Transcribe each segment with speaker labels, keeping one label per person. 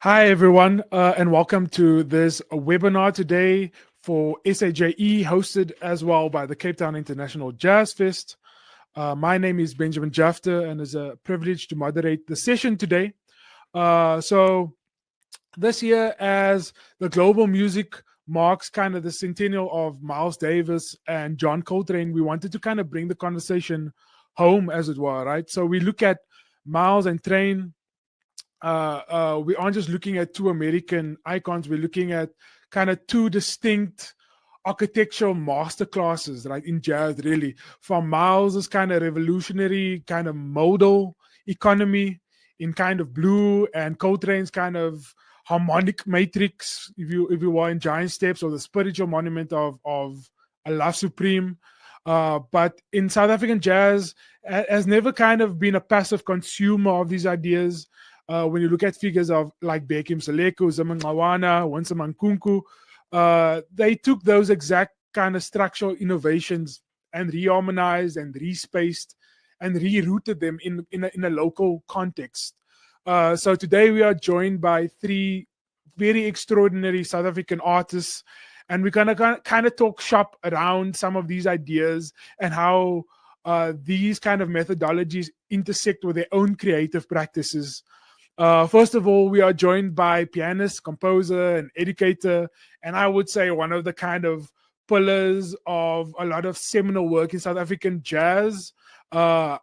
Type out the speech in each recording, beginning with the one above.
Speaker 1: Hi, everyone, and welcome to this webinar today for SAJE, hosted as well by the Cape Town International Jazz Fest. My name is Benjamin Jephta, and it's a privilege to moderate the session today. So this year, as the global music marks kind of the centennial of Miles Davis and John Coltrane, we wanted to kind of bring the conversation home, as it were, right? So we look at Miles and Trane. We aren't just looking at two American icons. We're looking at kind of two distinct architectural masterclasses, right, in jazz, really. From Miles's kind of revolutionary kind of modal economy in kind of blue, and Coltrane's kind of harmonic matrix, if you will, in Giant Steps, or the spiritual monument of a Love Supreme. But in South African jazz, has never kind of been a passive consumer of these ideas. When you look at figures of like Bekim Seleko, Zimanglawana, Winsor Mankunku, they took those exact kind of structural innovations and reharmonized and respaced and rerouted them in a local context. So today we are joined by three very extraordinary South African artists, and we're gonna kind of talk shop around some of these ideas and how these kind of methodologies intersect with their own creative practices. First of all, we are joined by pianist, composer, and educator, and I would say one of the kind of pillars of a lot of seminal work in South African jazz, Andile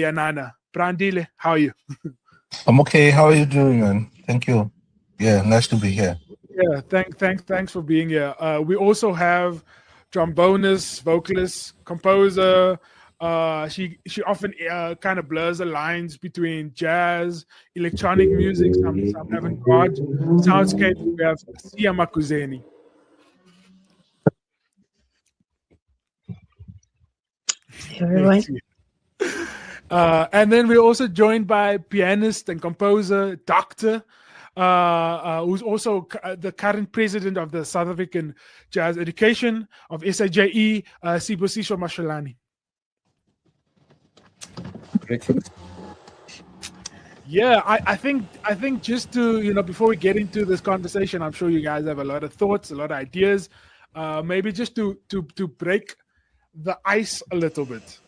Speaker 1: Yenana. Andile, how are you?
Speaker 2: I'm okay. How are you doing, man? Thank you. Yeah, nice to be here.
Speaker 1: Yeah, thanks for being here. We also have trombonist, vocalist, composer. She often kind of blurs the lines between jazz, electronic music, some avant-garde soundscape. We have Siya Makuzeni.
Speaker 3: Everyone.
Speaker 1: And then we're also joined by pianist and composer, Dr. Who's also the current president of the South African Jazz Education of SAJE, Sibusiso Mashiloane. Yeah, I think just to, before we get into this conversation, I'm sure you guys have a lot of thoughts, a lot of ideas. Maybe just to break the ice a little bit.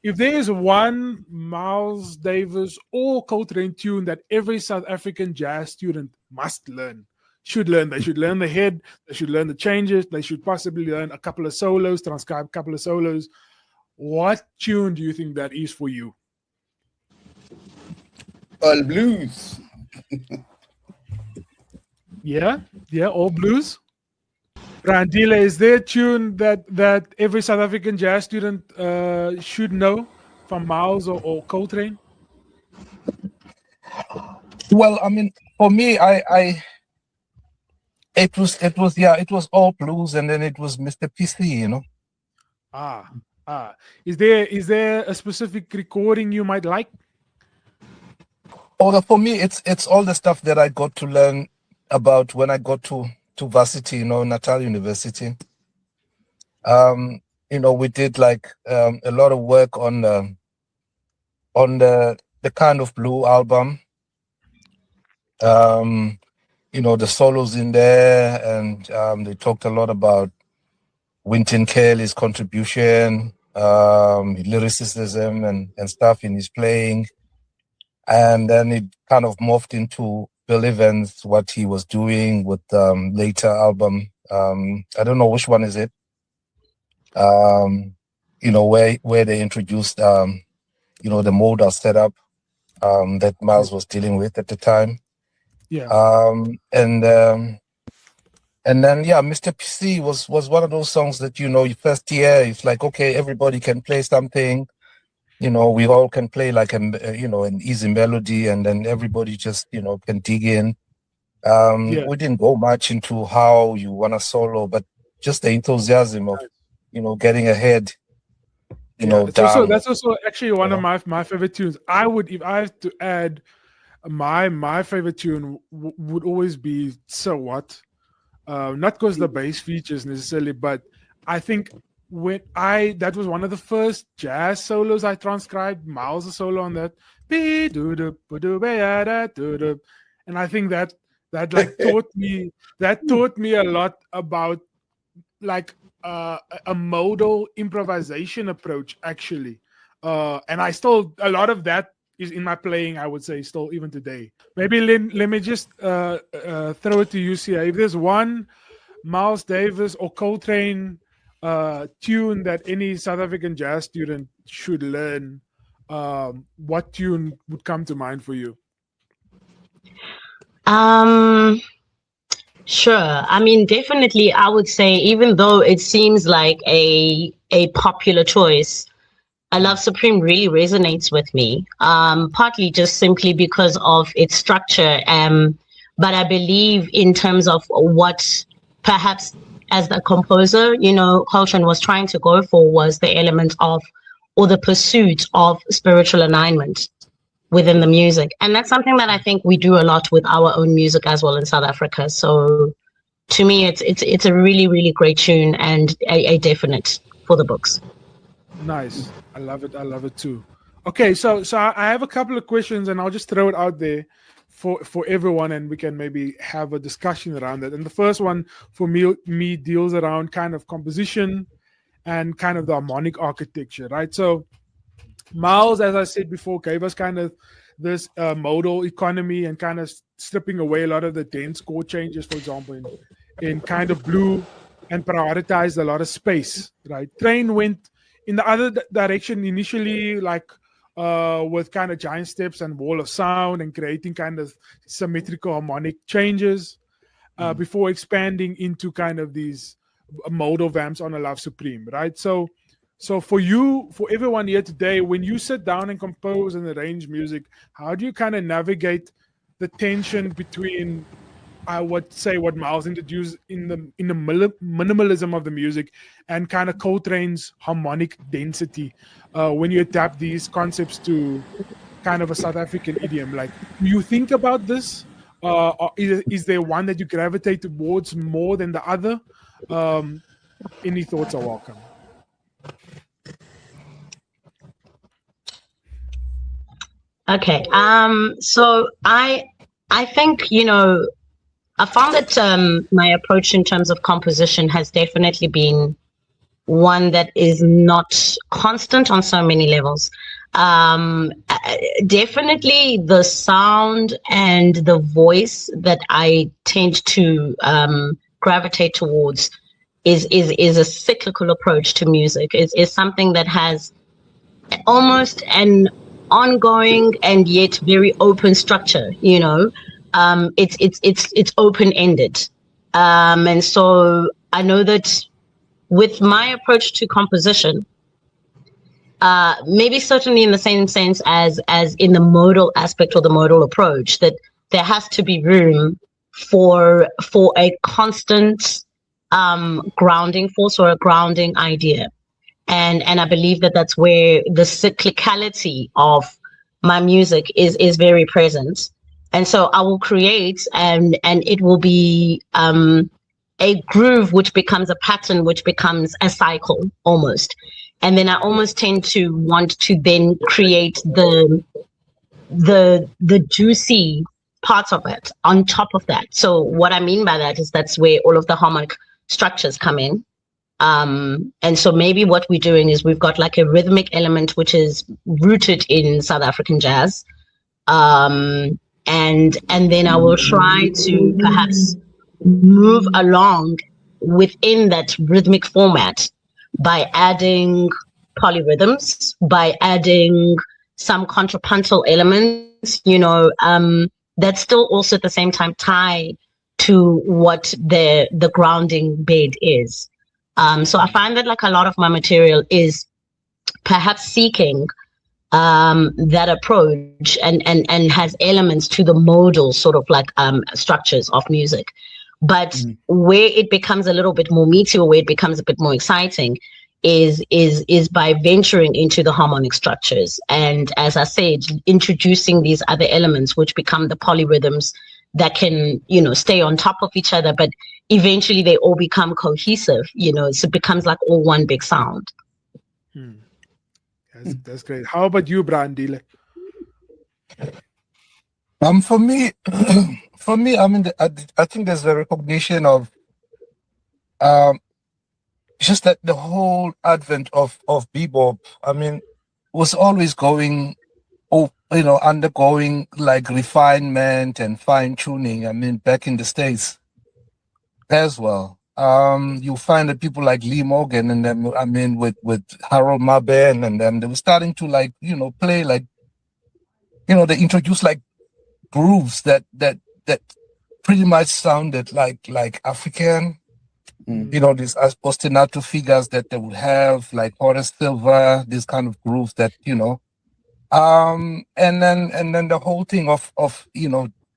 Speaker 1: If there is one Miles Davis or Coltrane tune that every South African jazz student must learn, they should learn the head, they should learn the changes, they should possibly learn a couple of solos, transcribe a couple of solos. What tune do you think that is for you?
Speaker 4: All blues.
Speaker 1: Yeah, all blues. Andile, is there a tune that every South African jazz student should know from Miles or Coltrane?
Speaker 2: Well, I mean, for me, it was all blues, and then it was Mr. PC,
Speaker 1: Is there a specific recording you might like?
Speaker 2: Or for me, it's all the stuff that I got to learn about when I got to varsity, Natal University. We did like a lot of work on the Kind of Blue album. The solos in there, and they talked a lot about Wynton Kelly's contribution, lyricism and stuff in his playing. And then it kind of morphed into Bill Evans, what he was doing with later album. I don't know which one is it. Where they introduced the modal setup that Miles was dealing with at the time.
Speaker 1: Yeah.
Speaker 2: And then Mr. PC was one of those songs that first year it's like, okay, everybody can play something. We all can play like an easy melody, and then everybody just can dig in. We didn't go much into how you want to solo, but just the enthusiasm of getting ahead.
Speaker 1: That's also actually one of my favorite tunes. If I have to add, my favorite tune would always be So What. Not because the bass features necessarily, but I think that was one of the first jazz solos I transcribed. Miles' solo on that, and I think that like taught me a lot about like a modal improvisation approach actually, and I still, a lot of that is in my playing, I would say, still even today. Maybe let me just throw it to you, Siya. If there's one Miles Davis or Coltrane tune that any South African jazz student should learn, what tune would come to mind for you?
Speaker 3: Sure. I mean, definitely, I would say, even though it seems like a popular choice, I Love Supreme really resonates with me. Partly just simply because of its structure. But I believe in terms of what perhaps as the composer, Coltrane was trying to go for was the element of, or the pursuit of spiritual alignment within the music. And that's something that I think we do a lot with our own music as well in South Africa. So to me, it's a really, really great tune and a definite for the books.
Speaker 1: Nice. I love it. I love it too. Okay, so I have a couple of questions and I'll just throw it out there for everyone, and we can maybe have a discussion around it. And the first one for me deals around kind of composition and kind of the harmonic architecture, right? So Miles, as I said before, gave us kind of this modal economy and kind of stripping away a lot of the dense chord changes, for example, in kind of blue, and prioritized a lot of space, right? Trane went in the other direction initially, like with kind of giant steps and wall of sound and creating kind of symmetrical harmonic changes before expanding into kind of these modal vamps on A Love Supreme, right? So for you, for everyone here today, when you sit down and compose and arrange music, how do you kind of navigate the tension between, I would say, what Miles introduced in the minimalism of the music and kind of Coltrane's harmonic density when you adapt these concepts to kind of a South African idiom? Like, do you think about this? Or is there one that you gravitate towards more than the other? Any thoughts are welcome.
Speaker 3: Okay. So I think, I found that my approach in terms of composition has definitely been one that is not constant on so many levels. Definitely the sound and the voice that I tend to gravitate towards is a cyclical approach to music. Is something that has almost an ongoing and yet very open structure. It's open-ended, and so I know that with my approach to composition, maybe certainly in the same sense as in the modal aspect or the modal approach, that there has to be room for a constant grounding force or a grounding idea. And I believe that that's where the cyclicality of my music is very present. And so I will create and it will be a groove which becomes a pattern, which becomes a cycle almost. And then I almost tend to want to then create the juicy parts of it on top of that. So what I mean by that is that's where all of the harmonic structures come in. And so maybe what we're doing is we've got like a rhythmic element which is rooted in South African jazz, and then I will try to perhaps move along within that rhythmic format by adding polyrhythms, by adding some contrapuntal elements, that still also at the same time tie to what the grounding bed is. So I find that like a lot of my material is perhaps seeking that approach and has elements to the modal sort of like structures of music. But where it becomes a little bit more meaty, or where it becomes a bit more exciting is by venturing into the harmonic structures. And as I said, introducing these other elements which become the polyrhythms that can, stay on top of each other, but eventually they all become cohesive, so it becomes like all one big sound.
Speaker 1: That's great. How about you, Andile?
Speaker 2: For me, I mean, I think there's a recognition of just that the whole advent of bebop, I mean, was always going, undergoing like refinement and fine tuning. I mean, back in the States as well. You find that people like Lee Morgan and them, I mean, with Harold Mabel and them, they were starting to like, play like, they introduced like grooves that pretty much sounded like African. These as ostinato figures that they would have, like Horace Silver, these kind of grooves that, and then the whole thing of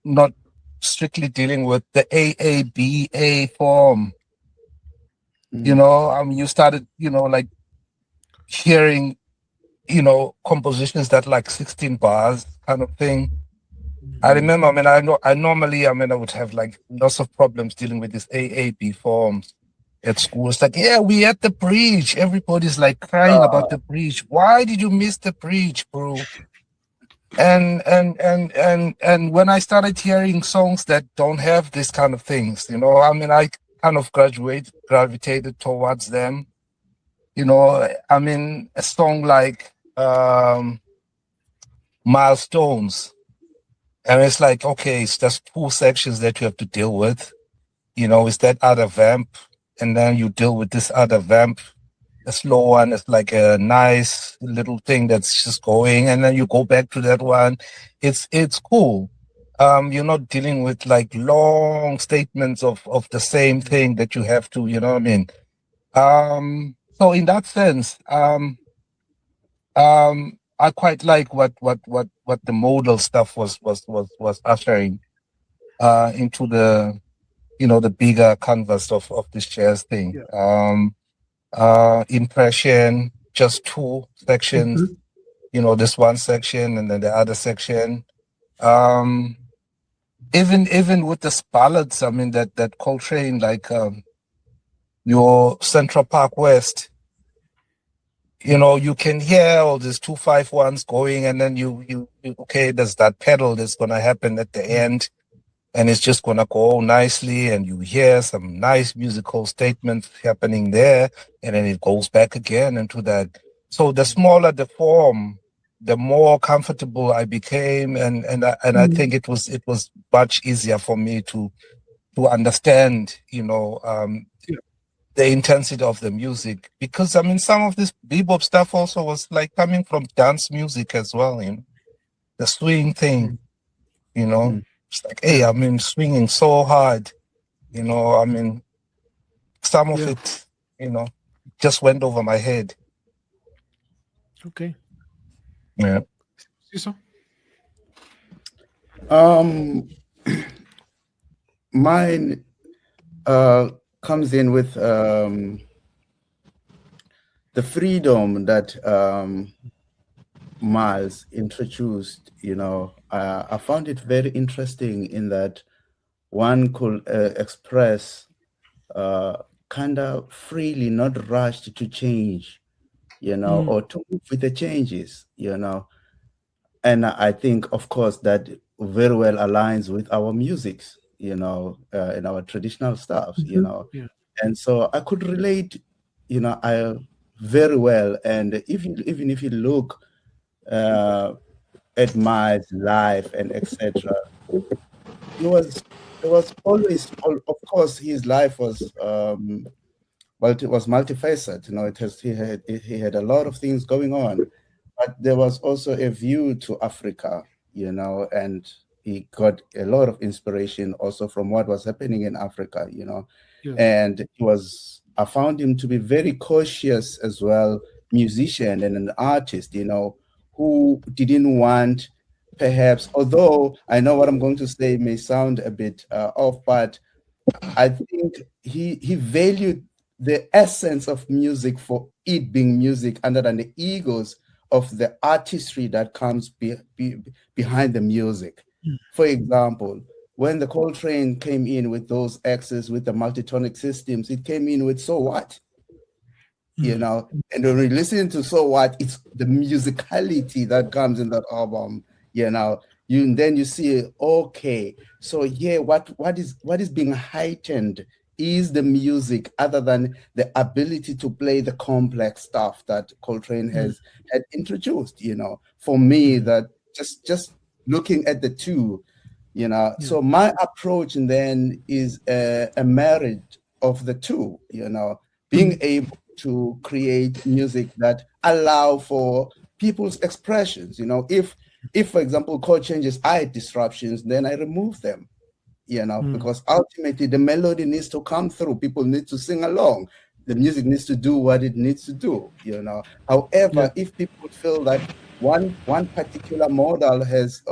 Speaker 2: not strictly dealing with the AABA form. You started, like hearing, compositions that like 16 bars kind of thing. I remember, I would have like lots of problems dealing with these AAB forms at school. It's like, yeah, we at the bridge. Everybody's like crying about the bridge. Why did you miss the bridge, bro? And when I started hearing songs that don't have this kind of things, I kind of gravitated towards them. A song like Milestones. And it's like, okay, it's just 2 sections that you have to deal with. It's that other vamp, and then you deal with this other vamp. The slow one is like a nice little thing that's just going, and then you go back to that one. It's cool. You're not dealing with like long statements of the same thing that you have to, you know what I mean? So in that sense, I quite like what the modal stuff was ushering into the the bigger canvas of this jazz thing. Impression, just 2 sections, this one section and then the other section. Even with the ballads, I mean that Coltrane, like your Central Park West. You can hear all these 2-5-1s going, and then you okay, there's that pedal that's gonna happen at the end, and it's just gonna go nicely, and you hear some nice musical statements happening there, and then it goes back again into that. So the smaller the form, the more comfortable I became, and I think it was much easier for me to understand, the intensity of the music, because some of this bebop stuff also was like coming from dance music as well, the swing thing, it's like, hey, swinging so hard, some of it, just went over my head.
Speaker 1: Okay.
Speaker 2: Yeah.
Speaker 1: Siso?
Speaker 4: Mine comes in with the freedom that Miles introduced. I found it very interesting in that one could express kind of freely, not rushed to change, or to move with the changes, And I think, of course, that very well aligns with our musics, in our traditional stuff, And so I could relate, I very well. And even if you look at my life and etc., it was always, of course, his life was it was multifaceted. He had a lot of things going on, but there was also a view to Africa, and he got a lot of inspiration also from what was happening in Africa, and I found him to be very cautious as well, musician and an artist, who didn't want, perhaps, although I know what I'm going to say may sound a bit off, but I think he valued the essence of music for it being music, other than the egos of the artistry that comes behind the music. For example, when the Coltrane came in with those X's, with the multitonic systems, it came in with So What? And when we listen to So What, it's the musicality that comes in that album, then you see, okay, so yeah, what is being heightened is the music, other than the ability to play the complex stuff that Coltrane had introduced. For me, that just looking at the two, so my approach then is a marriage of the two, being able to create music that allow for people's expressions. If for example chord changes are disruptions, then I remove them, because ultimately the melody needs to come through. People need to sing along. The music needs to do what it needs to do, However, if people feel that one particular modal has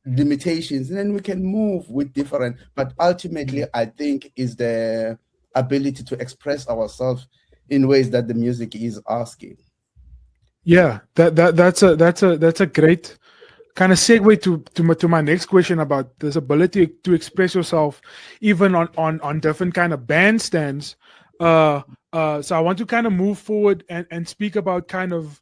Speaker 4: limitations, then we can move with different. But ultimately, I think is the ability to express ourselves in ways that the music is asking.
Speaker 1: Yeah, that's a great kind of segue to my next question about this ability to express yourself even on different kind of bandstands. So I want to kind of move forward and speak about kind of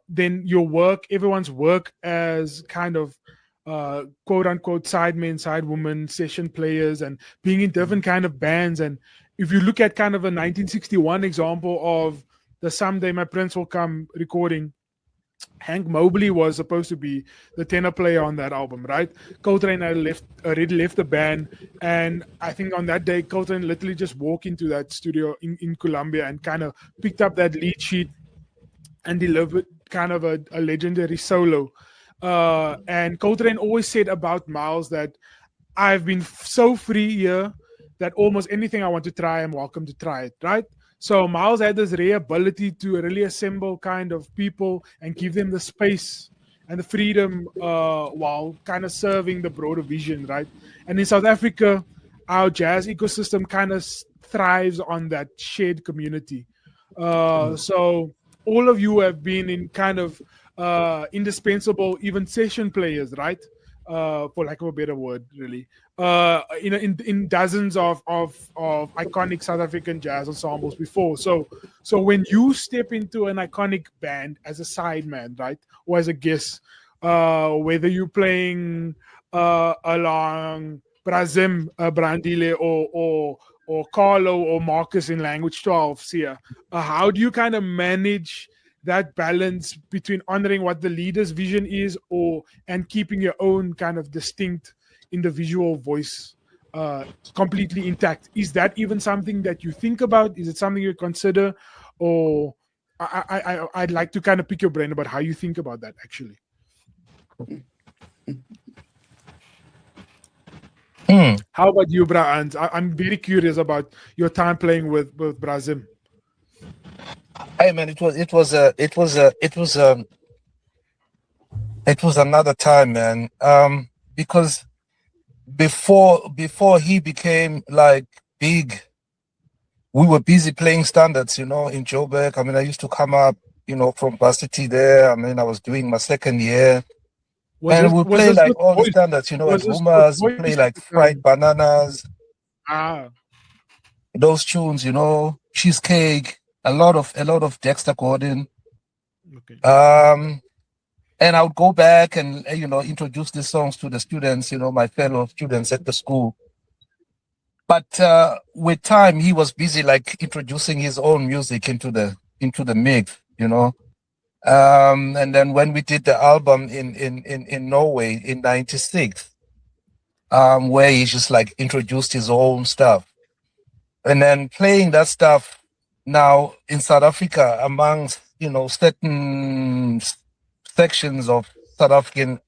Speaker 1: then your work, everyone's work as kind of quote unquote sidemen, sidewomen, session players, and being in different kind of bands. And if you look at kind of a 1961 example of the Someday My Prince Will Come recording, Hank Mobley was supposed to be the tenor player on that album, right? Coltrane already left the band, and I think on that day, Coltrane literally just walked into that studio in Colombia and kind of picked up that lead sheet and delivered kind of a legendary solo. And Coltrane always said about Miles that I've been so free here that almost anything I want to try, I'm welcome to try it, right? So Miles had this rare ability to really assemble kind of people and give them the space and the freedom while kind of serving the broader vision, right? And in South Africa, our jazz ecosystem kind of thrives on that shared community. So all of you have been in kind of indispensable, even session players, right? For lack of a better word, really. In dozens of iconic South African jazz ensembles before. So when you step into an iconic band as a sideman, right, or as a guest, whether you're playing along Brazim, Brandile, or Carlo or Marcus in Language 12, Siya, how do you kind of manage that balance between honoring what the leader's vision is and keeping your own kind of distinct individual voice completely intact? Is that even something that you think about? Is it something you consider? Or I'd like to kind of pick your brain about how you think about that, actually. How about you, Bra? And I'm very curious about your time playing with Brazim.
Speaker 2: Hey man, it was another time, man. Because before he became like big, we were busy playing standards, in Joburg. I mean, I used to come up, from varsity there. I mean, I was doing my second year. And we play like all the standards, at Rumors, we play like Fried Bananas. Those tunes, Cheesecake, a lot of Dexter Gordon.
Speaker 1: Okay.
Speaker 2: And I would go back and introduce these songs to the students, my fellow students at the school. But with time, he was busy like introducing his own music into the mix, And then when we did the album in Norway in '96, where he just like introduced his own stuff, and then playing that stuff now in South Africa amongst certain sections of South African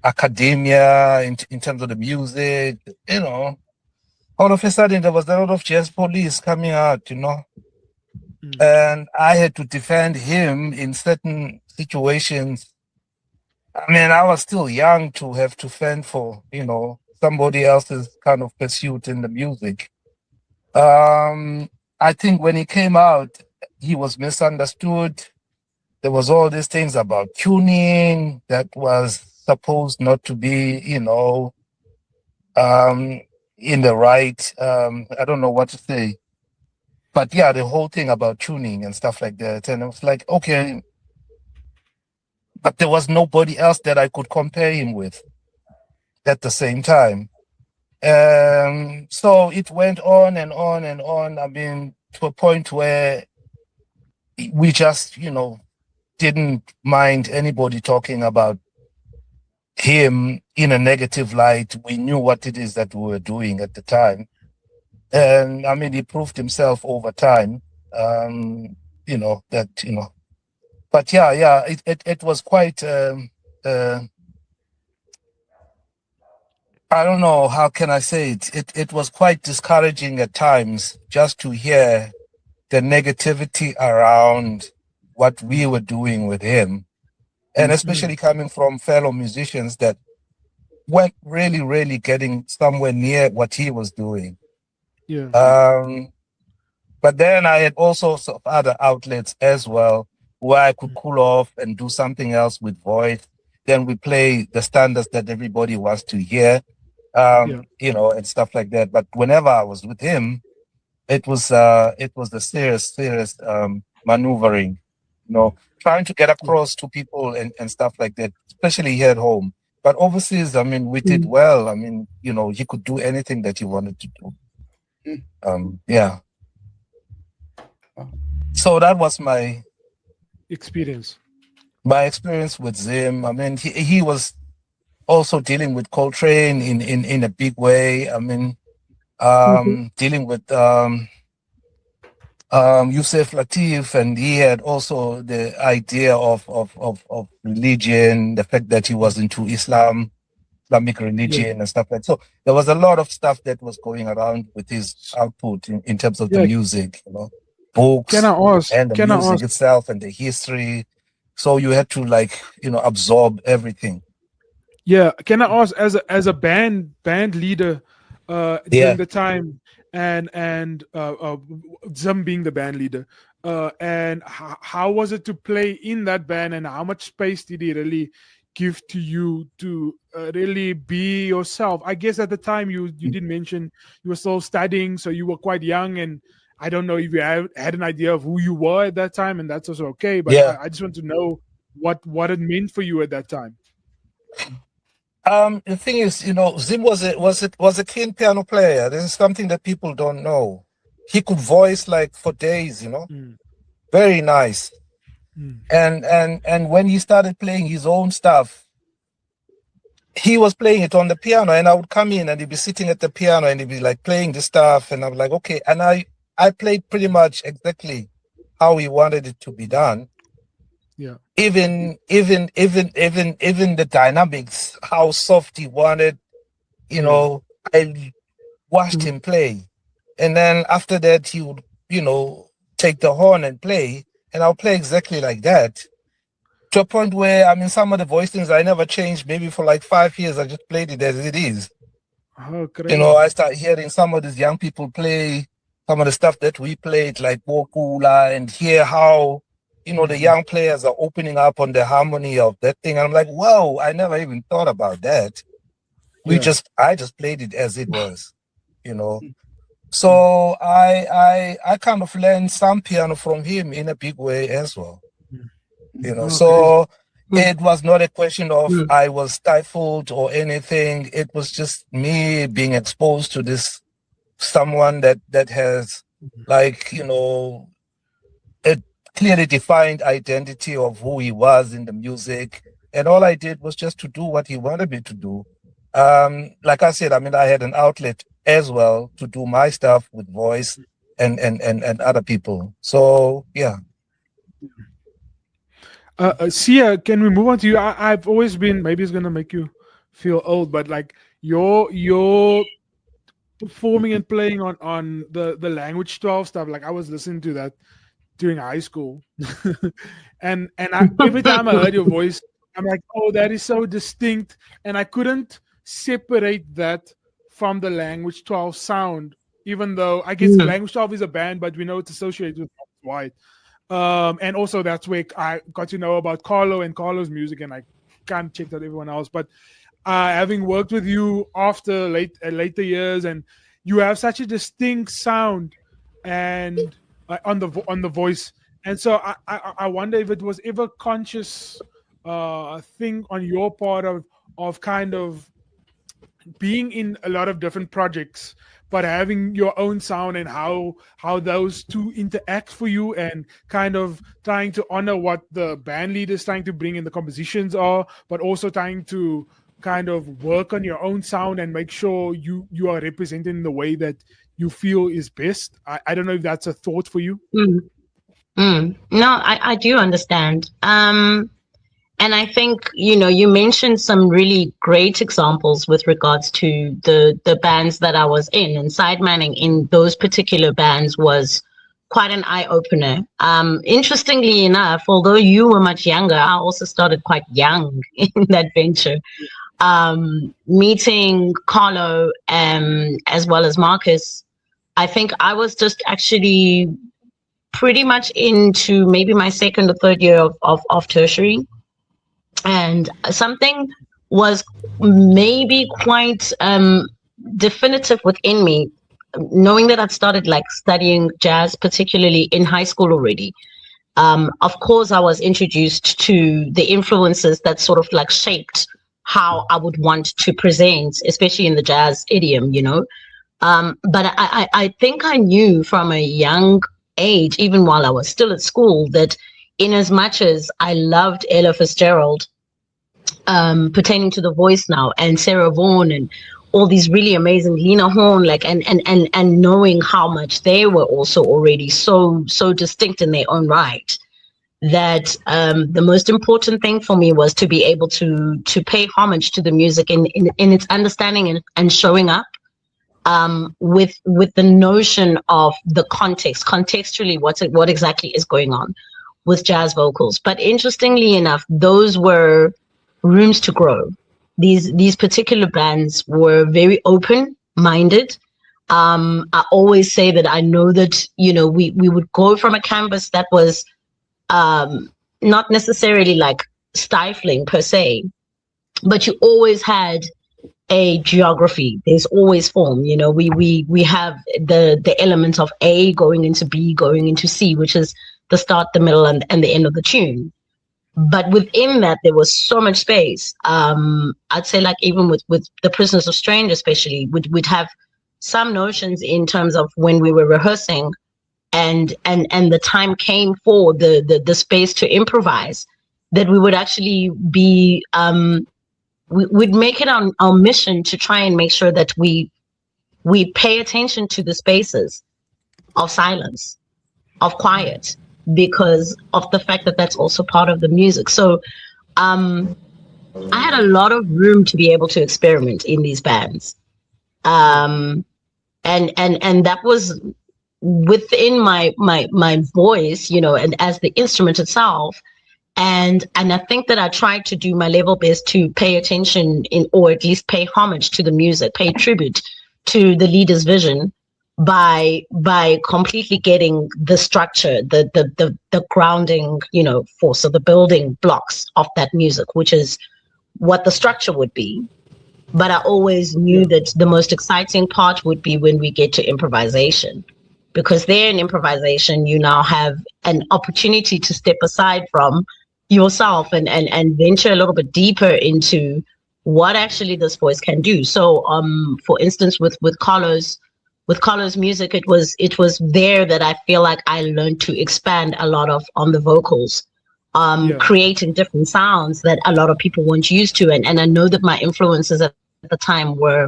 Speaker 2: academia in terms of the music, all of a sudden there was a lot of jazz police coming out, and I had to defend him in certain situations. I mean, I was still young to have to fend for, somebody else's kind of pursuit in the music. I think when he came out, he was misunderstood. There was all these things about tuning that was supposed not to be, in the right, I don't know what to say. But yeah, the whole thing about tuning and stuff like that. And I was like, okay, but there was nobody else that I could compare him with at the same time. So it went on and on and on. I mean, to a point where we just, didn't mind anybody talking about him in a negative light. We knew what it is that we were doing at the time. And I mean, he proved himself over time, but yeah, it was quite, I don't know, how can I say it? It was quite discouraging at times just to hear the negativity around what we were doing with him. And especially coming from fellow musicians that weren't really, really getting somewhere near what he was doing.
Speaker 1: Yeah.
Speaker 2: But then I had all sorts of other outlets as well where I could cool off and do something else with voice. Then we play the standards that everybody wants to hear, and stuff like that. But whenever I was with him, it was the serious maneuvering, trying to get across to people and stuff like that, especially here at home. But overseas, I mean, we did well. I mean, he could do anything that he wanted to do. Yeah. So that was my
Speaker 1: experience.
Speaker 2: My experience with Zim. I mean, he was also dealing with Coltrane in a big way. I mean, dealing with Yusuf Latif, and he had also the idea of religion, the fact that he was into Islamic religion and stuff like that. So there was a lot of stuff that was going around with his output in terms of the music, books
Speaker 1: and the
Speaker 2: music itself and the history. So you had to absorb everything.
Speaker 1: Yeah. Can I ask, as a band leader during the time, and Zim being the band leader, and how was it to play in that band, and how much space did he really give to you to really be yourself? I guess at the time you did mention you were still studying, so you were quite young, and I don't know if you had an idea of who you were at that time, and that's also okay. But I just want to know what it meant for you at that time.
Speaker 2: The thing is, Zim was a keen piano player. This is something that people don't know. He could voice for days, very nice. And when he started playing his own stuff, he was playing it on the piano, and I would come in and he'd be sitting at the piano and he'd be playing the stuff, and I'm like, okay. And I played pretty much exactly how he wanted it to be done.
Speaker 1: Yeah.
Speaker 2: Even the dynamics, how soft he wanted, I watched him play. And then after that, he would, take the horn and play, and I'll play exactly like that. To a point where, I mean, some of the voicings I never changed. Maybe for 5 years, I just played it as it is.
Speaker 1: Oh, great.
Speaker 2: I start hearing some of these young people play some of the stuff that we played, like Wokula, and hear how, the young players are opening up on the harmony of that thing. And I'm like, whoa, I never even thought about that. I just played it as it was, So I kind of learned some piano from him in a big way as well. So it was not a question of I was stifled or anything. It was just me being exposed to this someone that has a clearly defined identity of who he was in the music. And all I did was just to do what he wanted me to do. Like I said, I mean, I had an outlet as well to do my stuff with voice and other people. So yeah.
Speaker 1: Siya, can we move on to you? I've always been, maybe it's gonna make you feel old, but your performing and playing on the language 12 stuff, I was listening to that during high school. and every time I heard your voice, I'm like, oh, that is so distinct, and I couldn't separate that from the language 12 sound, even though I guess language 12 is a band, but we know it's associated with White. And also that's where I got to know about Carlo and Carlo's music, and I kind of checked out everyone else. But having worked with you after later years, and you have such a distinct sound and on the voice, and so I wonder if it was ever conscious thing on your part of kind of being in a lot of different projects, but having your own sound, and how those two interact for you, and kind of trying to honor what the band leader is trying to bring in the compositions are, but also trying to kind of work on your own sound and make sure you are represented in the way that you feel is best. I don't know if that's a thought for you.
Speaker 3: No, I do understand. And I think, you mentioned some really great examples with regards to the bands that I was in, and sidemanning in those particular bands was quite an eye-opener. Interestingly enough, although you were much younger, I also started quite young in that venture. Meeting Carlo as well as Marcus, I think I was just actually pretty much into maybe my second or third year of tertiary. And something was maybe quite definitive within me, knowing that I'd started like studying jazz, particularly in high school already. Of course, I was introduced to the influences that sort of like shaped how I would want to present, especially in the jazz idiom, But I think I knew from a young age, even while I was still at school, that in as much as I loved Ella Fitzgerald, pertaining to the voice now, and Sarah Vaughan, and all these really amazing Lena Horne, like, and knowing how much they were also already so distinct in their own right, that the most important thing for me was to be able to pay homage to the music in its understanding and showing up with the notion of the context, contextually what exactly is going on with jazz vocals. But interestingly enough, those were rooms to grow. These particular bands were very open-minded. I always say that I know that, we would go from a canvas that was not necessarily like stifling per se, but you always had a geography. There's always form. We have the element of A going into B, going into C, which is the start, the middle, and the end of the tune. But within that, there was so much space. I'd say, like, even with the Prisoners of Strange, especially, we'd have some notions in terms of when we were rehearsing, and the time came for the space to improvise, that we would actually be we'd make it our mission to try and make sure that we pay attention to the spaces of silence, of quiet, because of the fact that that's also part of the music. So I had a lot of room to be able to experiment in these bands, and that was within my voice, and as the instrument itself. And I think that I tried to do my level best to pay attention or at least pay homage to the music, pay tribute to the leader's vision, by completely getting the structure, the grounding, force of the building blocks of that music, which is what the structure would be. But I always knew that the most exciting part would be when we get to improvisation, because there in improvisation, you now have an opportunity to step aside from yourself and venture a little bit deeper into what actually this voice can do. So, for instance, with Carlo's music, it was there that I feel like I learned to expand a lot on the vocals, creating different sounds that a lot of people weren't used to. And I know that my influences at the time were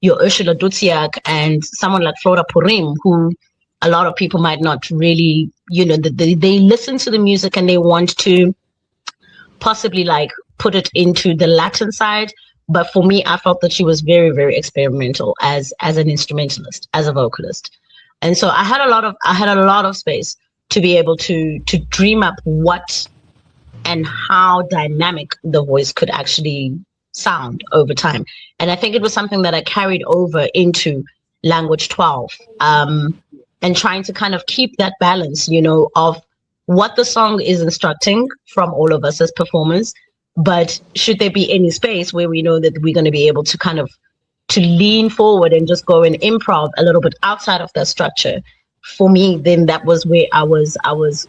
Speaker 3: your Ursula Dutsiak and someone like Flora Purim, who a lot of people might not really, they listen to the music and they want to possibly like put it into the Latin side. But for me, I felt that she was very, very experimental as an instrumentalist, as a vocalist. And so I had a lot of space to be able to dream up what and how dynamic the voice could actually sound over time. And I think it was something that I carried over into Language 12, and trying to kind of keep that balance, of what the song is instructing from all of us as performers. But should there be any space where we know that we're going to be able to kind of to lean forward and just go and improv a little bit outside of that structure, for me, then that was where I was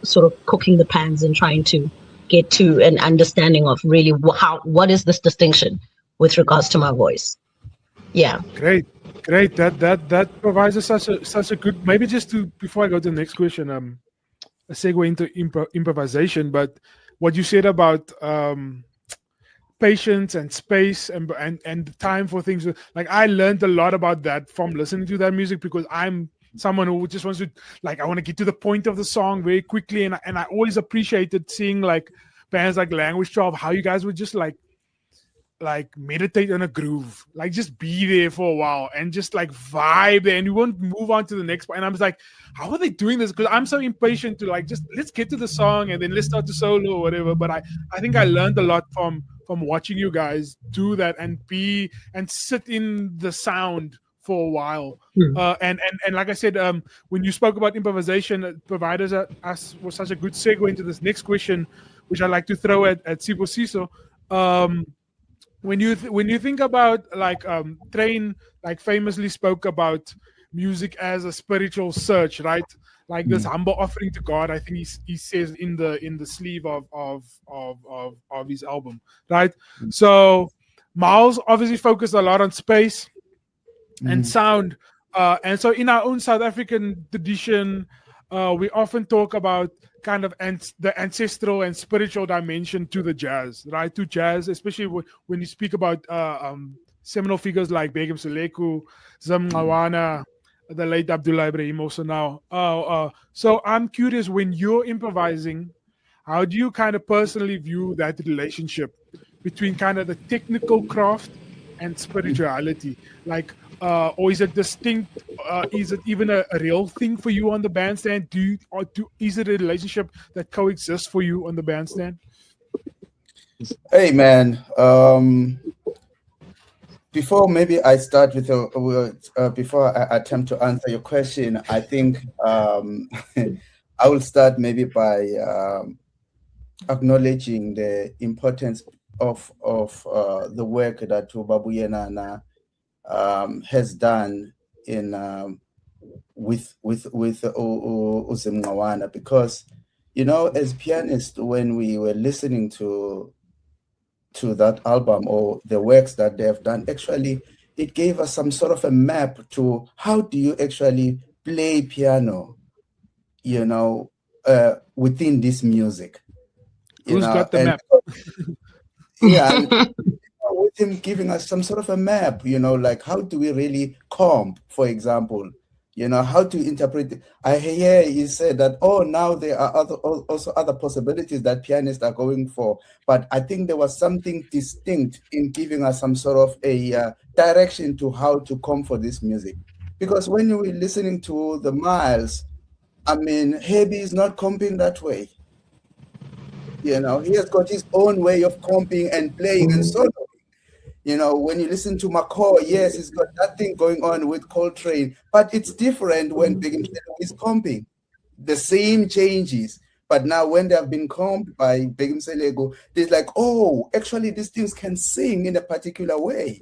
Speaker 3: sort of cooking the pans and trying to get to an understanding of really what is this distinction with regards to my voice. Yeah.
Speaker 1: Great. That provides us such a good, maybe just to, before I go to the next question, a segue into improvisation, but what you said about patience and space and time for things, like I learned a lot about that from listening to that music, because I'm someone who just wants to, like, I want to get to the point of the song very quickly, and I always appreciated seeing like bands like Language 12, how you guys would just like meditate on a groove, like just be there for a while and just like vibe there, and you won't move on to the next part. And I was like, how are they doing this? Because I'm so impatient to like, just let's get to the song and then let's start the solo or whatever. But I think I learned a lot from watching you guys do that and sit in the sound for a while. And like I said, when you spoke about improvisation, it provided us with such a good segue into this next question, which I like to throw at Sibusiso. When you think about like Trane, like famously spoke about music as a spiritual search, right? Like this humble offering to God. I think he says in the sleeve of his album, right? So Miles obviously focused a lot on space and sound, and so in our own South African tradition, we often talk about kind of the ancestral and spiritual dimension to the jazz, right? To jazz, especially when you speak about seminal figures like Begum Seleku, Zamlawana, the late Abdullah Ibrahim also now. So I'm curious, when you're improvising, how do you kind of personally view that relationship between kind of the technical craft and spirituality? Like, or is it distinct? Is it even a real thing for you on the bandstand? Is it a relationship that coexists for you on the bandstand?
Speaker 4: Hey man, before maybe I start with before I attempt to answer your question, I think I will start maybe by acknowledging the importance of the work that Andile Yenana has done in with Uzimqawana, because as pianists, when we were listening to that album or the works that they have done, actually it gave us some sort of a map to how do you actually play piano within this music.
Speaker 1: Who's got the map?
Speaker 4: Yeah. With him giving us some sort of a map, like how do we really comp, for example, how to interpret. I hear he said that, now there are also other possibilities that pianists are going for, but I think there was something distinct in giving us some sort of a direction to how to comp for this music. Because when you were listening to the Miles, I mean, Hebi is not comping that way. He has got his own way of comping and playing and soloing. When you listen to McCaw, yes, he's got that thing going on with Coltrane, but it's different when Begum Seleku is comping. The same changes, but now when they have been comped by Begum Seleku, it's like, actually these things can sing in a particular way.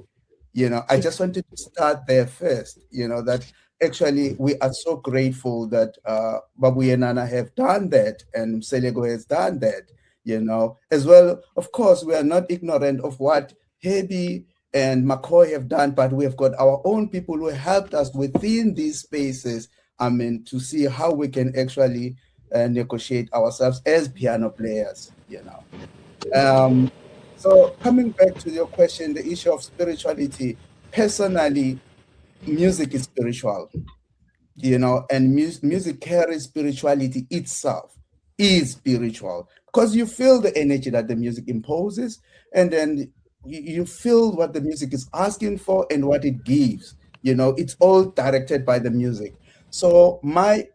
Speaker 4: I just wanted to start there first, that actually we are so grateful that Andile Yenana have done that and Seleku has done that, as well. Of course, we are not ignorant of what Hebi and McCoy have done, but we have got our own people who helped us within these spaces, to see how we can actually negotiate ourselves as piano players, So coming back to your question, the issue of spirituality, personally, music is spiritual, and music carries spirituality itself, is spiritual, because you feel the energy that the music imposes, and then you feel what the music is asking for and what it gives. It's all directed by the music. So my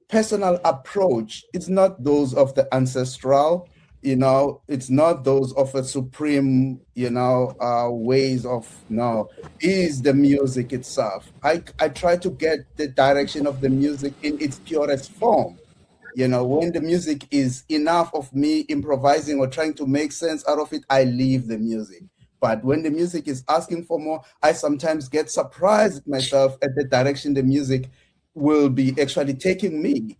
Speaker 4: personal approach, it's not those of the ancestral, it's not those of a supreme, ways of, no, is the music itself. I try to get the direction of the music in its purest form. When the music is enough of me improvising or trying to make sense out of it, I leave the music. But when the music is asking for more, I sometimes get surprised myself at the direction the music will be actually taking me,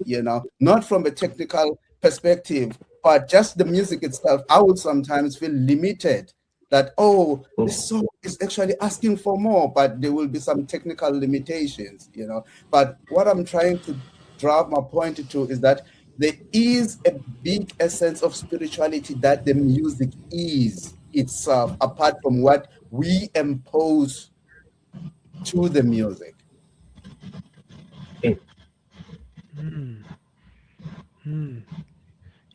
Speaker 4: not from a technical perspective, but just the music itself, I would sometimes feel limited that, oh, this song is actually asking for more, but there will be some technical limitations, you know. But what I'm trying to drive my point to is that there is a big essence of spirituality that the music is itself, apart from what we impose to the music.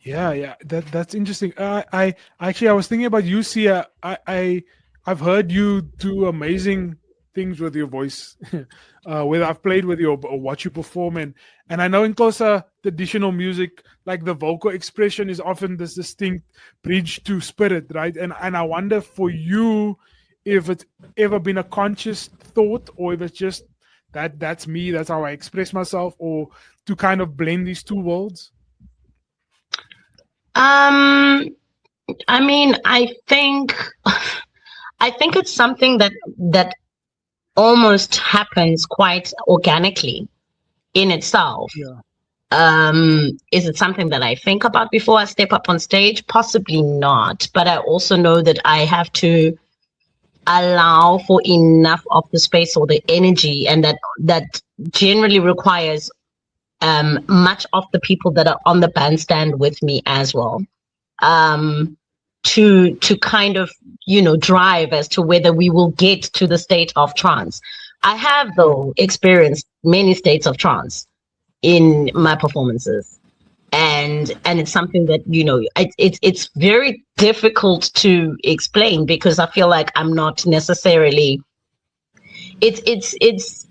Speaker 1: Yeah, that's interesting. I actually I was thinking about you, Sia. I've heard you do amazing things with your voice, whether I've played with you or watch you perform, and I know in Xhosa traditional music, like the vocal expression is often this distinct bridge to spirit, right? And I wonder for you if it's ever been a conscious thought, or if it's just that's me, that's how I express myself, or to kind of blend these two worlds.
Speaker 3: I mean, I think it's something that almost happens quite organically in itself.
Speaker 1: Yeah.
Speaker 3: Is it something that I think about before I step up on stage? Possibly not, but I also know that I have to allow for enough of the space or the energy, and that generally requires much of the people that are on the bandstand with me as well, to kind of, you know, drive as to whether we will get to the state of trance. I have, though, experienced many states of trance in my performances, and it's something that, you know, it's very difficult to explain, because I feel like I'm not necessarily, it's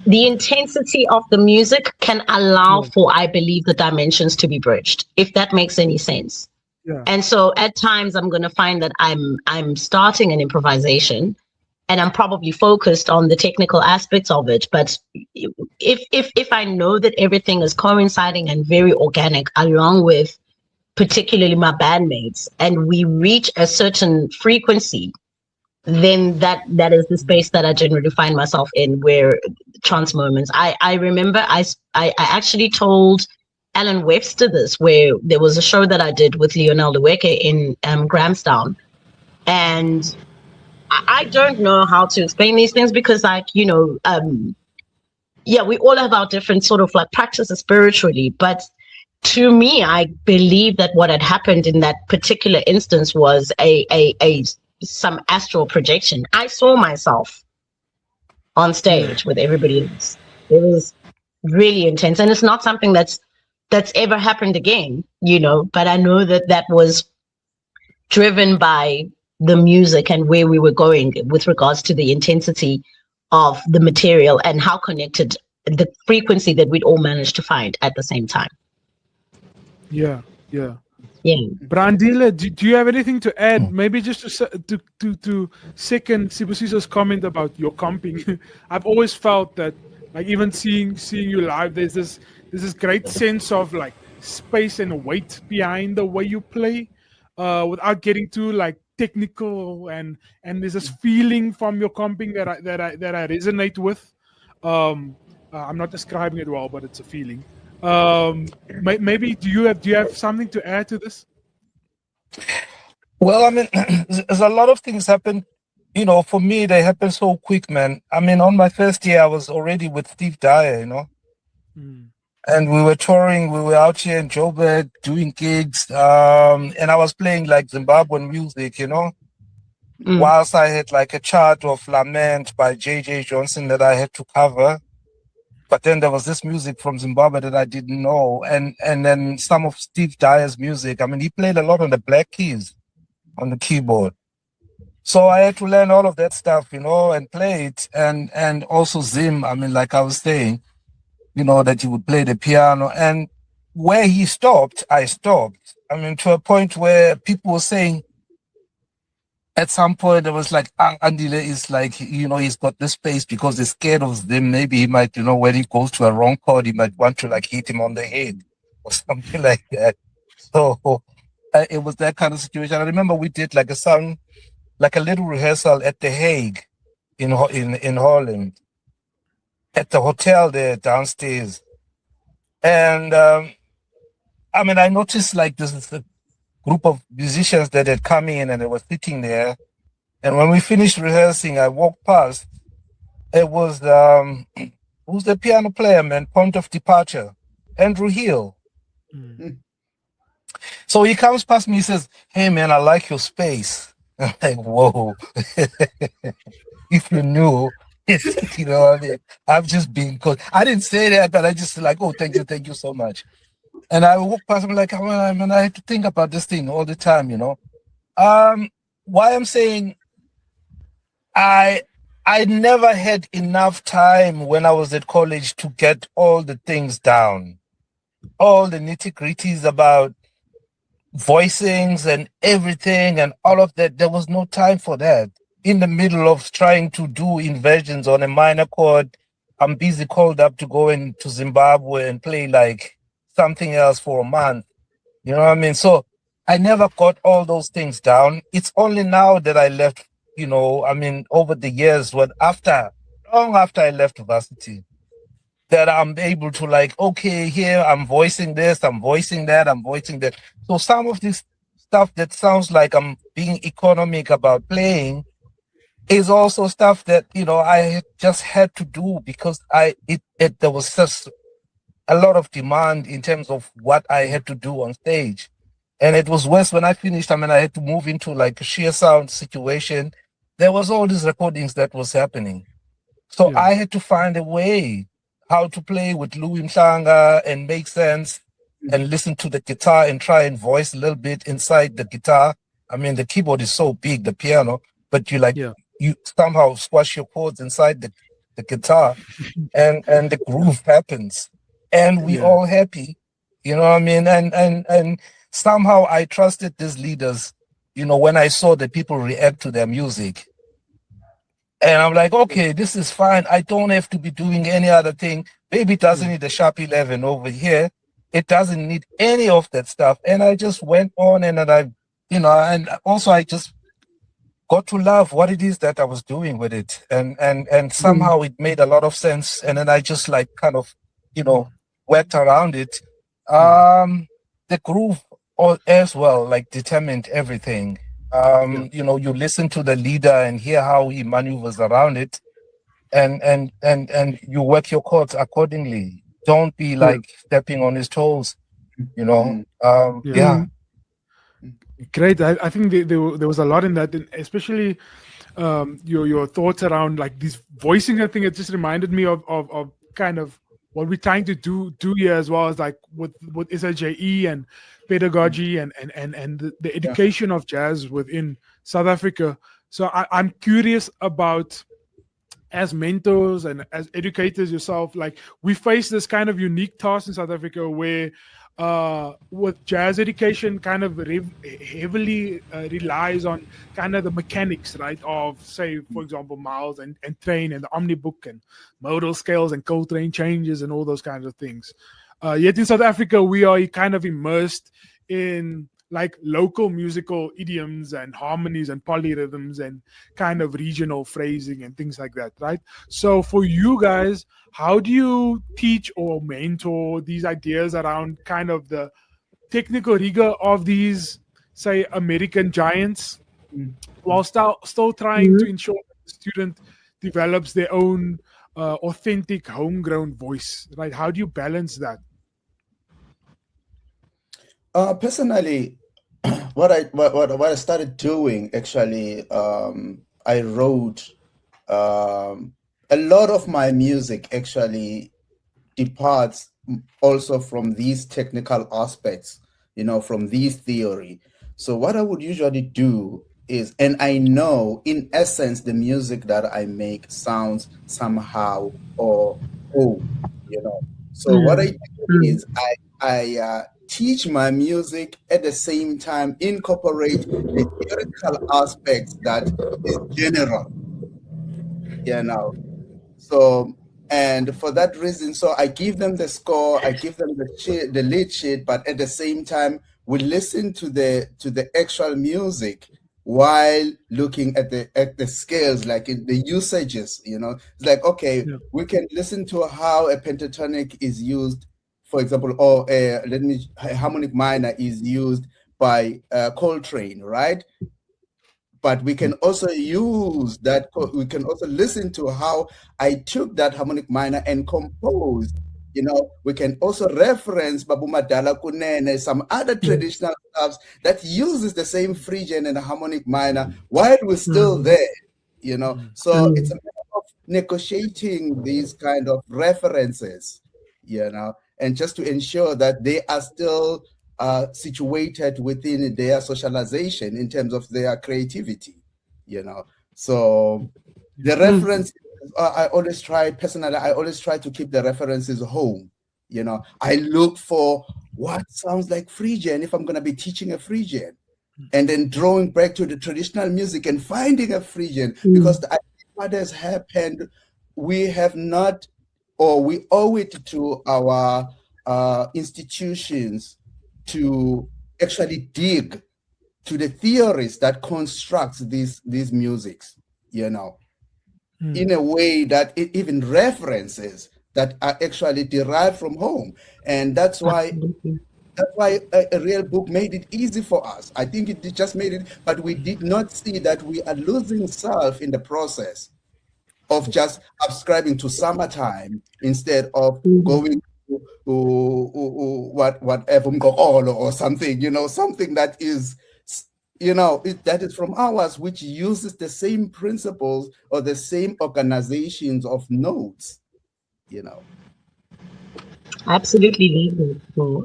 Speaker 3: the intensity of the music can allow for, I believe, the dimensions to be bridged, if that makes any sense.
Speaker 1: Yeah.
Speaker 3: And so at times I'm going to find that I'm starting an improvisation, and I'm probably focused on the technical aspects of it. But if I know that everything is coinciding and very organic, along with particularly my bandmates, and we reach a certain frequency, then that is the space that I generally find myself in, where trance moments. I remember I actually told Alan Webster this, where there was a show that I did with Lionel Leweke in Grahamstown, and I don't know how to explain these things, because, like, you know, yeah, we all have our different sort of like practices spiritually, but to me, I believe that what had happened in that particular instance was some astral projection. I saw myself on stage with everybody else. It was really intense, and it's not something that's ever happened again, you know, but I know that was driven by the music and where we were going with regards to the intensity of the material and how connected the frequency that we'd all managed to find at the same time.
Speaker 1: Yeah.
Speaker 3: But
Speaker 1: Andile, do you have anything to add? Maybe just to second Sibusiso's comment about your comping. I've always felt that, like, even seeing you live, there's this great sense of like space and weight behind the way you play, without getting too like technical, and there's this feeling from your comping that I resonate with. I'm not describing it well, but it's a feeling. Maybe do you have something to add to this?
Speaker 2: Well, I mean, there's a lot of things happen. You know, for me, they happen so quick, man. I mean, on my first year, I was already with Steve Dyer, you know, and we were touring. We were out here in Joburg doing gigs, and I was playing like Zimbabwean music, you know, whilst I had like a chart of Lament by J.J. Johnson that I had to cover. But then there was this music from Zimbabwe that I didn't know, and then some of Steve Dyer's music. I mean, he played a lot on the black keys on the keyboard. So I had to learn all of that stuff, you know, and play it. And also Zim, I mean, like I was saying, you know, that he would play the piano. And where he stopped, I stopped. I mean, to a point where people were saying, at some point, it was like, Andile is like, you know, he's got this space because he's scared of them. Maybe he might, you know, when he goes to a wrong chord, he might want to like hit him on the head or something like that. So it was that kind of situation. I remember we did like a little rehearsal at The Hague in Holland, at the hotel there downstairs. And I mean, I noticed like this is a group of musicians that had come in and they were sitting there. And when we finished rehearsing, I walked past. It was who's the piano player, man? Point of Departure, Andrew Hill.
Speaker 1: Mm.
Speaker 2: So he comes past me, he says, "Hey man, I like your space." I'm like, whoa. If you knew, you know what I mean? I'm just being cold. I didn't say that, but I just like, oh, thank you so much. And I walk past him like, oh, man, I had to think about this thing all the time, you know. Why I'm saying I never had enough time when I was at college to get all the things down, all the nitty-gritties about voicings and everything and all of that. There was no time for that. In the middle of trying to do inversions on a minor chord, I'm busy called up to go into Zimbabwe and play like something else for a month. You know what I mean? So I never got all those things down. It's only now that I left, you know, I mean, over the years, long after I left varsity, that I'm able to like, okay, here I'm voicing this, I'm voicing that, I'm voicing that. So some of this stuff that sounds like I'm being economic about playing is also stuff that, you know, I just had to do because there was such a lot of demand in terms of what I had to do on stage. And it was worse when I finished. I mean, I had to move into like a sheer sound situation. There was all these recordings that was happening. So
Speaker 1: Yeah.
Speaker 2: I had to find a way how to play with Louis Mhlanga and make sense and listen to the guitar and try and voice a little bit inside the guitar. I mean, the keyboard is so big, the piano, but you like, you somehow squash your chords inside the guitar and the groove happens and we all happy, you know what I mean? And somehow I trusted these leaders, you know, when I saw that people react to their music. And I'm like, okay, this is fine. I don't have to be doing any other thing. Baby it doesn't need a sharp 11 over here. It doesn't need any of that stuff. And I just went on and I, you know, and also I just got to love what it is that I was doing with it. And somehow it made a lot of sense. And then I just like kind of, you know, worked around it. The groove as well, like determined everything. You know, you listen to the leader and hear how he maneuvers around it and you work your chords accordingly. Don't be like stepping on his toes, you know.
Speaker 1: Great. I think there was a lot in that, and especially your thoughts around like this voicing. I think it just reminded me of kind of what we're trying to do here as well as like with SAJE and pedagogy and the education of jazz within South Africa. So I'm curious about, as mentors and as educators yourself, like we face this kind of unique task in South Africa where with jazz education kind of heavily relies on kind of the mechanics, right, of say for example Miles and Trane and the omnibook and modal scales and Coltrane changes and all those kinds of things. Yet in South Africa we are kind of immersed in like local musical idioms and harmonies and polyrhythms and kind of regional phrasing and things like that, right? So for you guys, how do you teach or mentor these ideas around kind of the technical rigor of these, say, American giants, while still trying to ensure that the student develops their own authentic homegrown voice, right? How do you balance that?
Speaker 4: Personally, what I started doing actually, I wrote a lot of my music actually departs also from these technical aspects, you know, from these theory. So what I would usually do is, and I know in essence the music that I make sounds somehow or you know. So what I do is I teach my music at the same time incorporate the theoretical aspects that is general, you know. So, and for that reason, so I give them the score, I give them the lead sheet, but at the same time we listen to the actual music while looking at the scales, like in the usages, you know. It's like, okay, we can listen to how a pentatonic is used for example, or a harmonic minor is used by Coltrane, right? But we can also use that, we can also listen to how I took that harmonic minor and composed. You know, we can also reference Babu Madala Kunene, some other traditional stuffs that uses the same Phrygian and harmonic minor while we're still there, you know. So it's a matter of negotiating these kind of references, you know, and just to ensure that they are still situated within their socialization in terms of their creativity, you know. So the reference, I always try to keep the references home, you know. I look for what sounds like Phrygian if I'm going to be teaching a Phrygian, and then drawing back to the traditional music and finding a Phrygian, because what has happened, we have not, or we owe it to our institutions to actually dig to the theories that constructs these musics, you know, in a way that it even references that are actually derived from home. And that's why a real book made it easy for us. I think it just made it, but we did not see that we are losing self in the process of just subscribing to summertime instead of going whatever or something, you know, something that is, you know, that is from ours, which uses the same principles or the same organizations of notes, you know.
Speaker 3: Absolutely.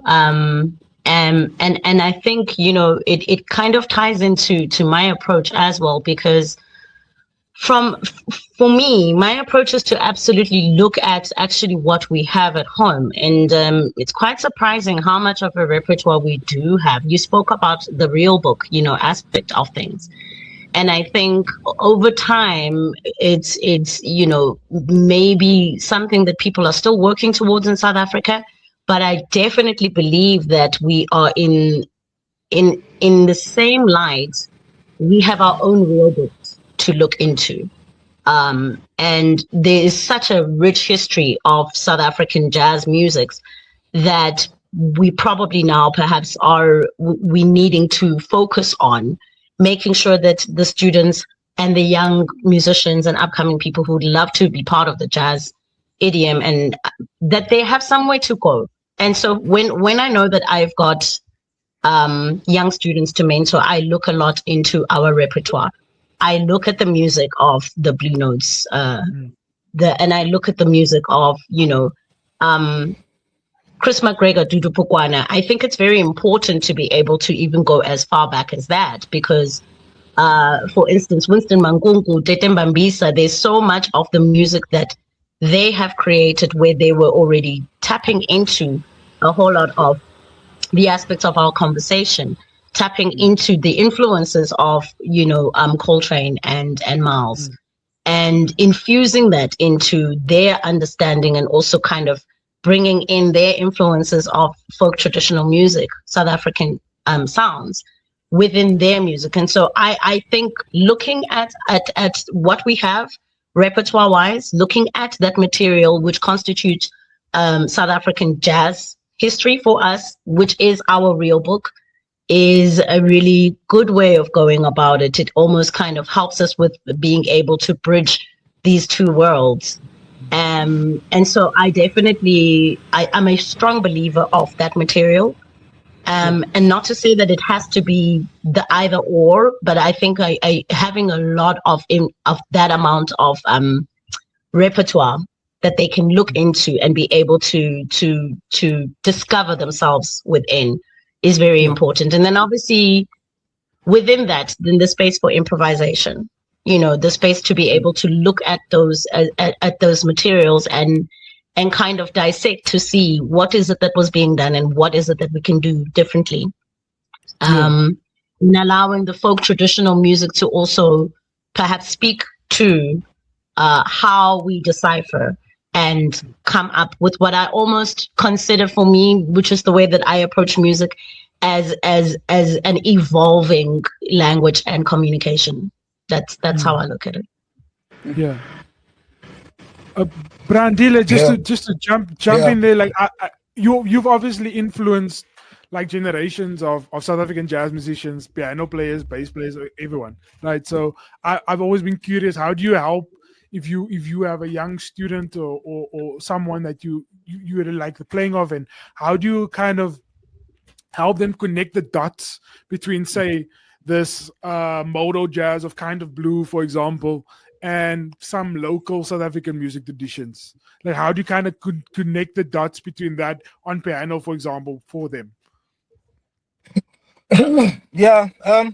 Speaker 3: And I think, you know, it kind of ties into my approach as well, because for me, my approach is to absolutely look at actually what we have at home. And it's quite surprising how much of a repertoire we do have. You spoke about the real book, you know, aspect of things. And I think over time, it's you know, maybe something that people are still working towards in South Africa. But I definitely believe that we are in the same light. We have our own real books to look into. And there is such a rich history of South African jazz musics that we probably now perhaps we needing to focus on making sure that the students and the young musicians and upcoming people who would love to be part of the jazz idiom, and that they have somewhere to go. And so when I know that I've got young students to mentor, I look a lot into our repertoire. I look at the music of the Blue Notes, and I look at the music of, you know, Chris McGregor, Dudu Pukwana. I think it's very important to be able to even go as far back as that, because, for instance, Winston Mankungu, Tete Mbambisa, there's so much of the music that they have created where they were already tapping into a whole lot of the aspects of our conversation, tapping into the influences of, you know, Coltrane and Miles, and infusing that into their understanding, and also kind of bringing in their influences of folk traditional music, South African sounds within their music. And so I think looking at what we have repertoire-wise, looking at that material which constitutes South African jazz history for us, which is our real book, is a really good way of going about it. It almost kind of helps us with being able to bridge these two worlds. And so I definitely, I'm a strong believer of that material. And not to say that it has to be the either or, but I think having a lot of that amount of repertoire that they can look into and be able to discover themselves within is very important. And then obviously within that, then the space for improvisation, you know, the space to be able to look at those materials and kind of dissect to see what is it that was being done and what is it that we can do differently. And allowing the folk traditional music to also perhaps speak to how we decipher and come up with what I almost consider for me, which is the way that I approach music, as an evolving language and communication. That's how I look at it.
Speaker 1: Yeah. Andile, just to jump in there, like you've obviously influenced like generations of South African jazz musicians, piano players, bass players, everyone, right? So I've always been curious, how do you help if you have a young student or someone that you really like the playing of, and how do you kind of help them connect the dots between, say, this modal jazz of Kind of Blue, for example, and some local South African music traditions? Like, how do you kind of connect the dots between that on piano, for example, for them?
Speaker 2: Yeah, I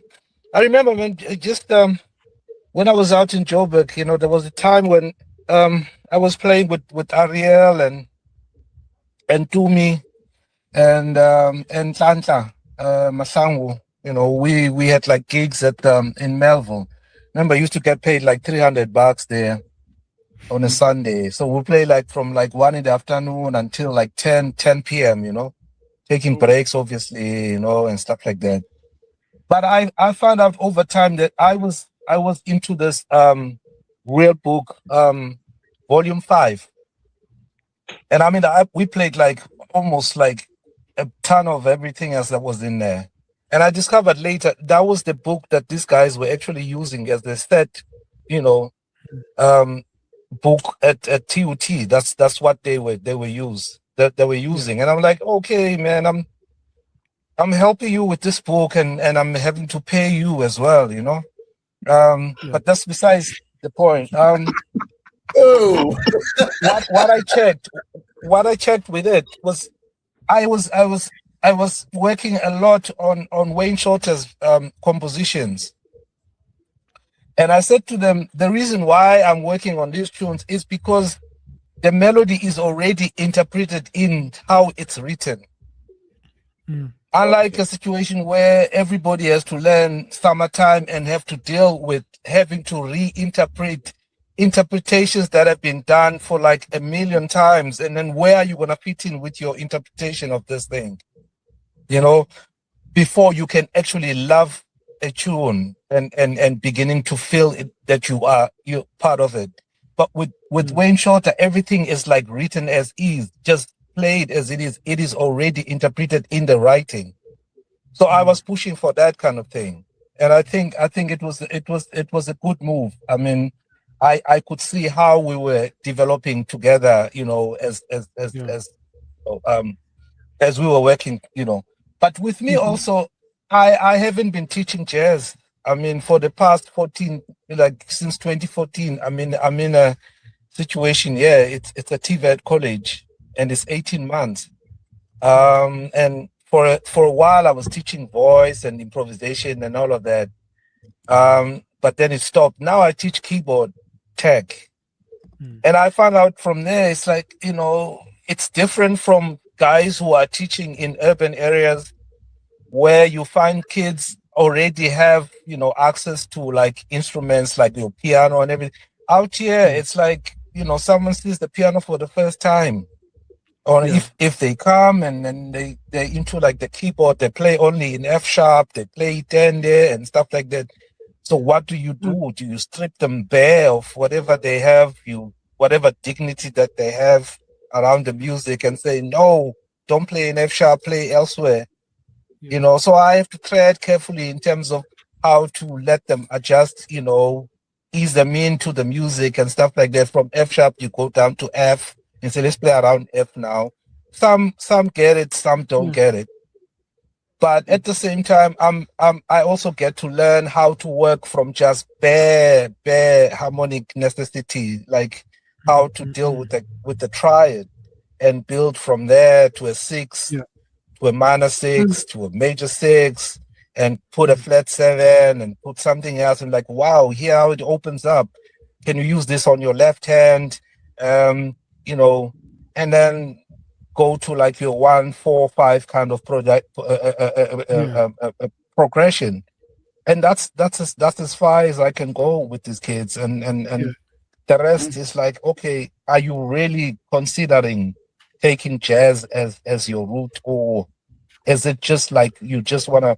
Speaker 2: remember when I was out in Joburg, there was a time when I was playing with Ariel and Tumi and Tanta Masangu. We had like gigs at in Melville. Remember, I used to get paid like $300 there on a Sunday. So we play like from like 1 in the afternoon until like 10 p.m. Taking breaks, obviously, and stuff like that. But I found out over time that I was into this real book, volume 5. And I mean, we played like almost like a ton of everything else that was in there. And I discovered later that was the book that these guys were actually using as the set, book at TUT. That's what they were using. And I'm like, okay, man, I'm helping you with this book and I'm having to pay you as well, But that's besides the point. What I checked with it was I was working a lot on Wayne Shorter's compositions. And I said to them, the reason why I'm working on these tunes is because the melody is already interpreted in how it's written. Unlike a situation where everybody has to learn Summertime and have to deal with having to reinterpret interpretations that have been done for like 1 million times, and then where are you going to fit in with your interpretation of this thing, before you can actually love a tune and beginning to feel it, that you're part of it. But with Wayne Shorter, everything is like written as is, just played as it is. It is already interpreted in the writing. So I was pushing for that kind of thing, and I think it was a good move. I mean, I could see how we were developing together, as we were working, But with me also, I haven't been teaching jazz. I mean, for the past 14, like since 2014. I mean, I'm in a situation. Yeah, it's a TVET college, and it's 18 months. And for a while, I was teaching voice and improvisation and all of that. But then it stopped. Now I teach keyboard tech, and I found out from there, it's like, it's different from guys who are teaching in urban areas where you find kids already have, access to like instruments like your piano and everything. Out here, it's like, someone sees the piano for the first time. Or if they come and then they're into like the keyboard, they play only in F sharp, they play 10 there and stuff like that. So what do you do? Do you strip them bare of whatever they have, whatever dignity that they have around the music, and say, no, don't play in F sharp, play elsewhere? So I have to tread carefully in terms of how to let them adjust, ease them into the music and stuff like that. From F sharp, you go down to F and say, let's play around F now. Some get it, some don't get it. But at the same time, I also get to learn how to work from just bare harmonic necessity, like how to deal with the triad and build from there to a 6, to a minor 6, to a major 6, and put a flat 7 and put something else, and like, wow, here how it opens up. Can you use this on your left hand? And then go to like your 1, 4, 5 kind of project progression, and that's as far as I can go with these kids, and the rest is like, okay, are you really considering taking jazz as your route, or is it just like you just want to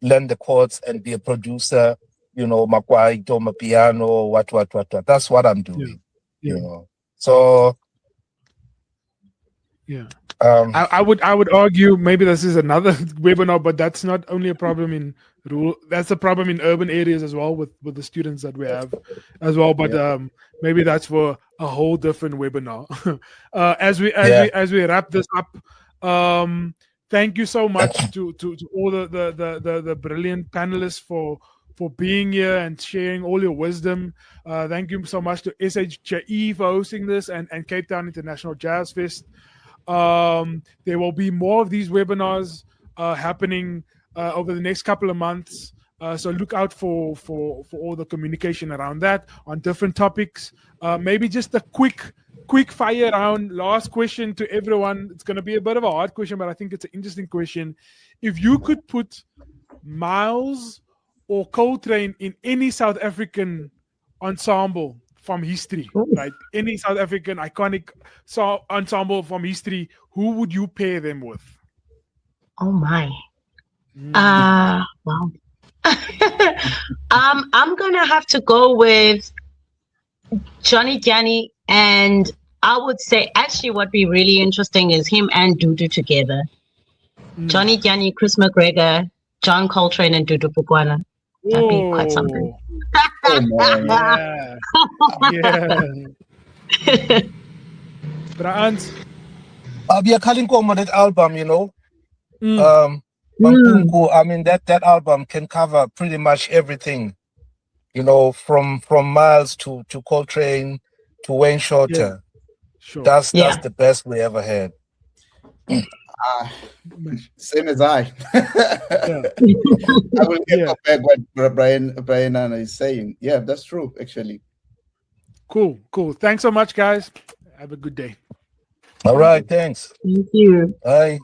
Speaker 2: learn the chords and be a producer, makwai, doma piano, what. That's what I'm doing. So
Speaker 1: I would argue maybe this is another webinar, but that's not only a problem in rural. That's a problem in urban areas as well with the students that we have as well. But maybe that's for a whole different webinar. As we wrap this up, thank you so much to all the brilliant panelists for being here and sharing all your wisdom. Thank you so much to SAJE for hosting this and Cape Town International Jazz Fest. There will be more of these webinars happening over the next couple of months. So look out for all the communication around that on different topics. Maybe just a quick fire round. Last question to everyone. It's going to be a bit of a hard question, but I think it's an interesting question. If you could put Miles or Coltrane in any South African ensemble from history, right? Any South African iconic ensemble from history, who would you pair them with?
Speaker 3: Oh my. Wow. I'm gonna have to go with Johnny Gianni, and I would say actually what would be really interesting is him and Dudu together. Johnny Gianni, Chris McGregor, John Coltrane, and Dudu Bukwana. That'd be quite something.
Speaker 1: Brans.
Speaker 2: We are calling on that album, you know. Bankunku, I mean that album can cover pretty much everything, you know, from Miles to Coltrane to Wayne Shorter.
Speaker 1: Sure.
Speaker 2: That's the best we ever had.
Speaker 4: Same as I. I will get back what Brian is saying. Yeah, that's true, actually.
Speaker 1: Cool. Thanks so much, guys. Have a good day.
Speaker 2: All right, thanks.
Speaker 3: Thank you.
Speaker 2: Bye.